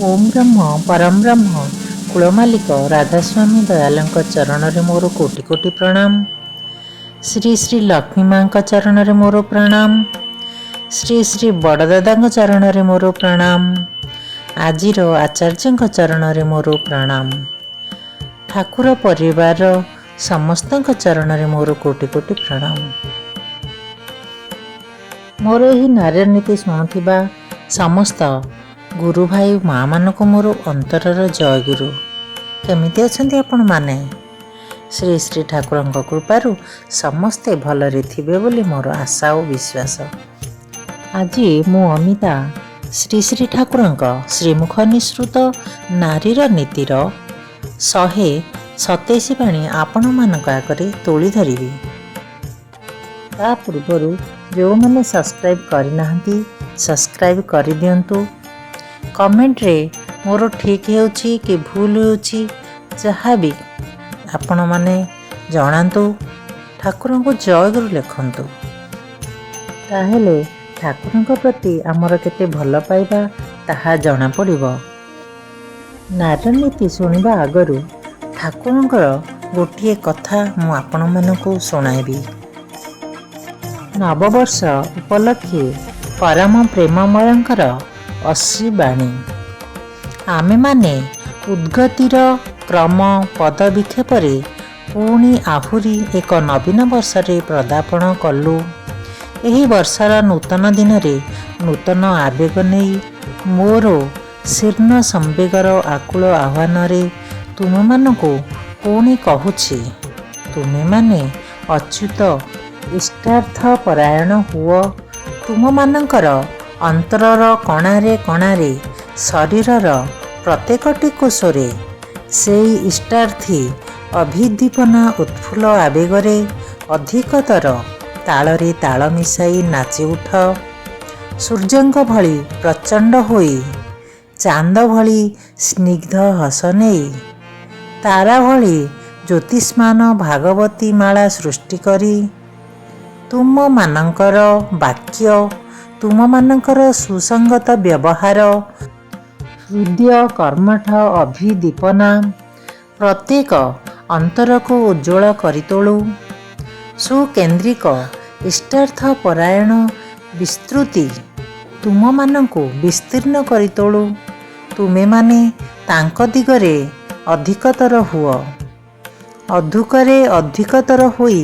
ଓಂ ବ୍ରହ୍ମ ପରମ ବ୍ରହ୍ମ କୁଳମାଲିକ ରାଧାସ୍ୱାମୀ ଦୟାଲଙ୍କ ଚରଣରେ ମୋର କୋଟି କୋଟି ପ୍ରଣାମ। ଶ୍ରୀ ଶ୍ରୀ ଲକ୍ଷ୍ମୀ ମାଙ୍କ ଚରଣରେ ମୋର ପ୍ରଣାମ। ଶ୍ରୀ ଶ୍ରୀ ବଡ଼ଦାଦାଙ୍କ ଚରଣରେ ମୋର ପ୍ରଣାମ। ଆଜିର ଆଚାର୍ଯ୍ୟଙ୍କ ଚରଣରେ ମୋର ପ୍ରଣାମ। ଠାକୁର ପରିବାର ସମସ୍ତଙ୍କ ଚରଣରେ ମୋର କୋଟି କୋଟି ପ୍ରଣାମ। ମୋର ଏହି ନାରାୟଣ ନୀତି ଶୁଣୁଥିବା ସମସ୍ତ ଗୁରୁ ଭାଇ ମା' ମାନଙ୍କୁ ମୋର ଅନ୍ତରର ଜୟଗୁରୁ। କେମିତି ଅଛନ୍ତି ଆପଣମାନେ? ଶ୍ରୀ ଶ୍ରୀ ଠାକୁରଙ୍କ କୃପାରୁ ସମସ୍ତେ ଭଲରେ ଥିବେ ବୋଲି ମୋର ଆଶା ଓ ବିଶ୍ୱାସ। ଆଜି ମୁଁ ଅମିତା ଶ୍ରୀ ଶ୍ରୀ ଠାକୁରଙ୍କ ଶ୍ରୀମୁଖ ନିଃସୃତ ନାରୀର ନୀତିର 127 ବାଣୀ ଆପଣମାନଙ୍କ ଆଗରେ ତୋଳି ଧରିବି। ତା ପୂର୍ବରୁ ଯେଉଁମାନେ ସବସ୍କ୍ରାଇବ୍ କରିନାହାନ୍ତି ସବସ୍କ୍ରାଇବ୍ କରିଦିଅନ୍ତୁ। କମେଣ୍ଟରେ ମୋର ଠିକ୍ ହେଉଛି କି ଭୁଲ ହେଉଛି ଯାହା ବି ଆପଣମାନେ ଜଣାନ୍ତୁ। ଠାକୁରଙ୍କୁ ଜୟଗୁରୁ ଲେଖନ୍ତୁ। ତାହେଲେ ଠାକୁରଙ୍କ ପ୍ରତି ଆମର କେତେ ଭଲ ପାଇବା ତାହା ଜଣାପଡ଼ିବ। ନାରାୟଣ ନୀତି ଶୁଣିବା ଆଗରୁ ଠାକୁରଙ୍କର ଗୋଟିଏ କଥା ମୁଁ ଆପଣମାନଙ୍କୁ ଶୁଣାଇବି। ନବବର୍ଷ ଉପଲକ୍ଷେ ପରମ ପ୍ରେମମୟଙ୍କର 80 ବାଣୀ। ଆମେମାନେ ଉଦ୍ଗତିର କ୍ରମ ପଦବିକ୍ଷେପରେ ପୁଣି ଆହୁରି ଏକ ନବୀନ ବର୍ଷରେ ପଦାର୍ପଣ କଲୁ। ଏହି ବର୍ଷର ନୂତନ ଦିନରେ ନୂତନ ଆବେଗ ନେଇ ମୋର ଶୀର୍ଣ୍ଣ ସମ୍ବେଗର ଆକୁଳ ଆହ୍ୱାନରେ ତୁମମାନଙ୍କୁ ପୁଣି କହୁଛି, ତୁମେମାନେ ଅଚ୍ୟୁତ ଇଷ୍ଟାର୍ଥ ପରାୟଣ ହୁଅ। ତୁମମାନଙ୍କର ଅନ୍ତରର କଣାରେ କଣାରେ ଶରୀରର ପ୍ରତ୍ୟେକଟି କୋଷରେ ସେଇ ଇଷ୍ଟାର୍ଥୀ ଅଭିଦୀପନା ଉତ୍ଫୁଲ୍ଲ ଆବେଗରେ ଅଧିକତର ତାଳରେ ତାଳ ମିଶାଇ ନାଚି ଉଠ। ସୂର୍ଯ୍ୟଙ୍କ ଭଳି ପ୍ରଚଣ୍ଡ ହୋଇ, ଚାନ୍ଦ ଭଳି ସ୍ନିଗ୍ଧ ହସ ନେଇ, ତାରା ଭଳି ଜ୍ୟୋତିଷ୍ମାନ ଭାଗବତୀ ମାଳା ସୃଷ୍ଟି କରି ତୁମମାନଙ୍କର ବାକ୍ୟ, ତୁମମାନଙ୍କର ସୁସଙ୍ଗତ ବ୍ୟବହାର, ହୃଦୟ କର୍ମଠ ଅଭିଦୀପନା ପ୍ରତ୍ୟେକ ଅନ୍ତରକୁ ଉଜ୍ଜ୍ୱଳ କରିତୋଳୁ। ସୁକେନ୍ଦ୍ରିକ ଇଷ୍ଟାର୍ଥ ପରାୟଣ ବିସ୍ତୃତି ତୁମମାନଙ୍କୁ ବିସ୍ତୀର୍ଣ୍ଣ କରିତୋଳୁ। ତୁମେମାନେ ତାଙ୍କ ଦିଗରେ ଅଧିକତର ହୁଅ। ଅଧିକରେ ଅଧିକତର ହୋଇ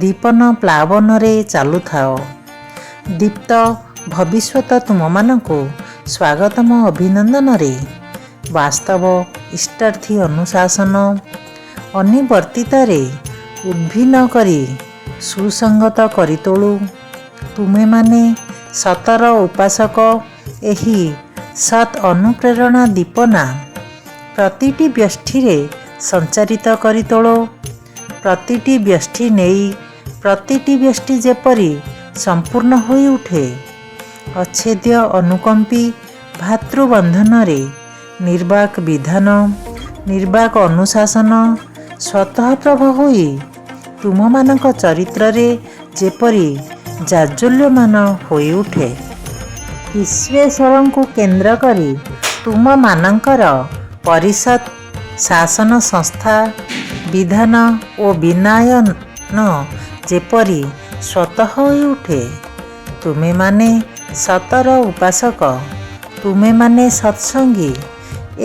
ଦୀପନ ପ୍ଲାବନରେ ଚାଲୁଥାଅ। ଦୀପ୍ତ ଭବିଷ୍ୟତ ତୁମମାନଙ୍କୁ ସ୍ୱାଗତମ ଅଭିନନ୍ଦନରେ। ବାସ୍ତବ ଇଷ୍ଟାର୍ଥୀ ଅନୁଶାସନ ଅନିବର୍ତ୍ତିତରେ ଉଦ୍ଭିନ୍ନ କରି ସୁସଙ୍ଗତ କରିତୋଳୁ। ତୁମେମାନେ ସତର ଉପାସକ। ଏହି ସତ୍ ଅନୁପ୍ରେରଣା ଦୀପନା ପ୍ରତିଟି ବ୍ୟଷ୍ଟିରେ ସଞ୍ଚାରିତ କରିତୋଳ। ପ୍ରତିଟି ବ୍ୟଷ୍ଟି ନେଇ ପ୍ରତିଟି ବ୍ୟଷ୍ଟି ଯେପରି ସମ୍ପୂର୍ଣ୍ଣ ହୋଇ ଉଠେ। ଅଚ୍ଛେଦ୍ୟ ଅନୁକମ୍ପୀ ଭାତୃବନ୍ଧନରେ ନିର୍ବାକ ବିଧାନ, ନିର୍ବାକ ଅନୁଶାସନ ସ୍ୱତଃପ୍ରଭ ହୋଇ ତୁମମାନଙ୍କ ଚରିତ୍ରରେ ଯେପରି ଜାଜ୍ୱଲ୍ୟମାନ ହୋଇ ଉଠେ। ବିଶ୍ୱେଶ୍ୱରଙ୍କୁ କେନ୍ଦ୍ର କରି ତୁମମାନଙ୍କର ପରିଷଦ୍, ଶାସନ ସଂସ୍ଥା, ବିଧାନ ଓ ବିନୟନ ଯେପରି ସ୍ୱତଃ ହୋଇ ଉଠେ। ତୁମେମାନେ ସତର ଉପାସକ। ତୁମେମାନେ ସତ୍ସଙ୍ଗୀ।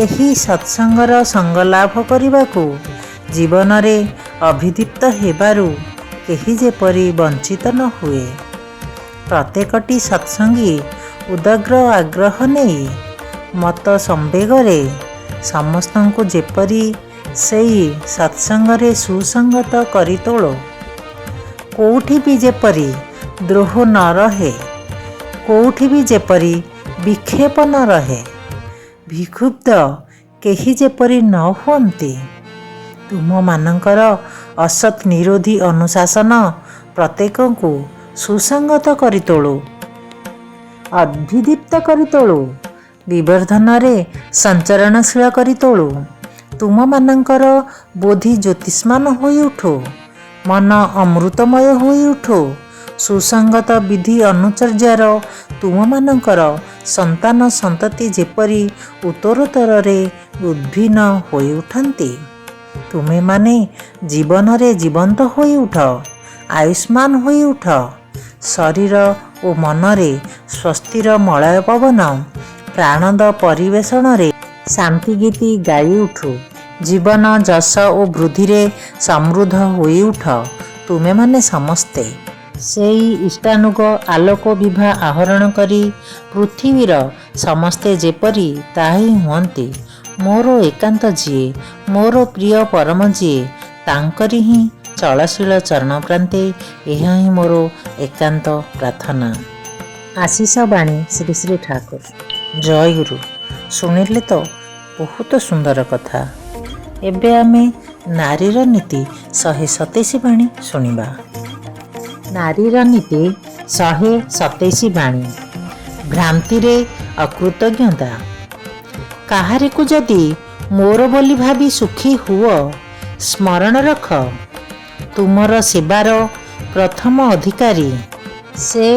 ଏହି ସତ୍ସଙ୍ଗର ସଙ୍ଗଲାଭ କରିବାକୁ ଜୀବନରେ ଅଭିଦୀପ୍ତ ହେବାରୁ କେହି ଯେପରି ବଞ୍ଚିତ ନ ହୁଏ। ପ୍ରତ୍ୟେକଟି ସତ୍ସଙ୍ଗୀ ଉଦଗ୍ର ଆଗ୍ରହ ନେଇ ମତ ସମ୍ବେଗରେ ସମସ୍ତଙ୍କୁ ଯେପରି ସେଇ ସତ୍ସଙ୍ଗରେ ସୁସଙ୍ଗତ କରିତୋଳ। କେଉଁଠି ବି ଯେପରି ଦ୍ରୋହ ନ ରହେ, କେଉଁଠି ବି ଯେପରି ବିକ୍ଷେପ ନ ରହେ, ବିକ୍ଷୁବ୍ଧ କେହି ଯେପରି ନ ହୁଅନ୍ତି। ତୁମମାନଙ୍କର ଅସତ୍ ନିରୋଧୀ ଅନୁଶାସନ ପ୍ରତ୍ୟେକଙ୍କୁ ସୁସଙ୍ଗତ କରିତୋଳୁ, ଅଭିଦୀପ୍ତ କରିତୋଳୁ, ବିବର୍ଦ୍ଧନରେ ସଞ୍ଚରଣଶୀଳ କରିତୋଳୁ। ତୁମମାନଙ୍କର ବୋଧି ଜ୍ୟୋତିଷ୍ମାନ ହୋଇ ଉଠୁ, ମନ ଅମୃତମୟ ହୋଇ ଉଠୁ। ସୁସଙ୍ଗତ ବିଧି ଅନୁଚର୍ଯ୍ୟାର ତୁମମାନଙ୍କର ସନ୍ତାନ ସନ୍ତତି ଯେପରି ଉତ୍ତରୋତ୍ତରରେ ଉଦ୍ଭିନ୍ନ ହୋଇ ଉଠନ୍ତି। ତୁମେମାନେ ଜୀବନରେ ଜୀବନ୍ତ ହୋଇ ଉଠ, ଆୟୁଷ୍ମାନ ହୋଇ ଉଠ। ଶରୀର ଓ ମନରେ ସ୍ୱସ୍ତିର ମଳୟ ପବନ ପ୍ରାଣଦ ପରିବେଷଣରେ ଶାନ୍ତି ଗୀତି ଗାଇ ଉଠୁ। ଜୀବନ ଯଶ ଓ ବୃଦ୍ଧିରେ ସମୃଦ୍ଧ ହୋଇ ଉଠ। ତୁମେମାନେ ସମସ୍ତେ ସେଇ ଇଷ୍ଟାନୁଗ ଆଲୋକ ବିଭା ଆହରଣ କରି ପୃଥିବୀର ସମସ୍ତେ ଯେପରି ତାହା ହିଁ ହୁଅନ୍ତି। ମୋର ଏକାନ୍ତ ଯିଏ, ମୋର ପ୍ରିୟ ପରମ ଯିଏ, ତାଙ୍କରି ହିଁ ଚଳଶୀଳ ଚରଣ ପ୍ରାନ୍ତେ ଏହା ହିଁ ମୋର ଏକାନ୍ତ ପ୍ରାର୍ଥନା। ଆଶିଷ ବାଣୀ ଶ୍ରୀ ଶ୍ରୀ ଠାକୁର। ଜୟ ଗୁରୁ। ଶୁଣିଲେ ତ ବହୁତ ସୁନ୍ଦର କଥା। ଏବେ ଆମେ ନାରୀର ନୀତି 127 ବାଣୀ ଶୁଣିବା। ନାରୀର ନୀତି 127 ବାଣୀ। ଭ୍ରାନ୍ତିରେ ଅକୃତଜ୍ଞତା। କାହାରିକୁ ଯଦି ମୋର ବୋଲି ଭାବି ସୁଖୀ ହୁଅ, ସ୍ମରଣ ରଖ ତୁମର ସେବାର ପ୍ରଥମ ଅଧିକାରୀ ସେ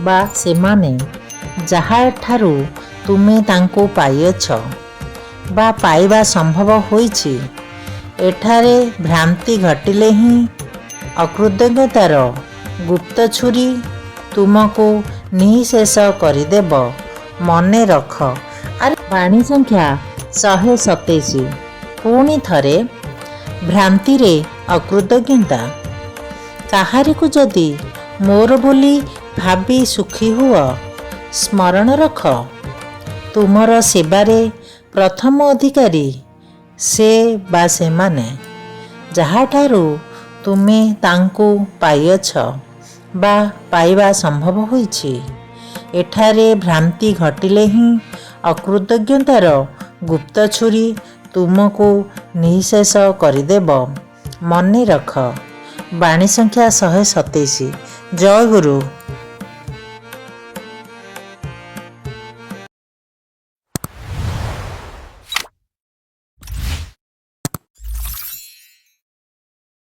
ବା ସେମାନେ ଯାହାଠାରୁ ତୁମେ ତାଙ୍କୁ ପାଇଅଛ ବା ପାଇବା ସମ୍ଭବ ହୋଇଛି। ଏଠାରେ ଭ୍ରାନ୍ତି ଘଟିଲେ ହିଁ ଅକୃତଜ୍ଞତାର ଗୁପ୍ତ ଛୁରୀ ତୁମକୁ ନିଃଶେଷ କରିଦେବ। ମନେ ରଖ। ବାଣୀ ସଂଖ୍ୟା 127। ପୁଣି ଥରେ। ଭ୍ରାନ୍ତିରେ ଅକୃତଜ୍ଞତା। କାହାରିକୁ ଯଦି ମୋର ବୋଲି ଭାବି ସୁଖୀ ହୁଅ, ସ୍ମରଣ ରଖ ତୁମର ସେବାରେ ପ୍ରଥମ ଅଧିକାରୀ ସେ ବା ସେମାନେ ଯାହାଠାରୁ ତୁମେ ତାଙ୍କୁ ପାଇଅଛ ବା ପାଇବା ସମ୍ଭବ ହୋଇଛି। ଏଠାରେ ଭ୍ରାନ୍ତି ଘଟିଲେ ହିଁ ଅକୃତଜ୍ଞତାର ଗୁପ୍ତ ଛୁରୀ ତୁମକୁ ନିଃଶେଷ କରିଦେବ। ମନେ ରଖ। ବାଣୀ ସଂଖ୍ୟା 127। ଜୟ ଗୁରୁ।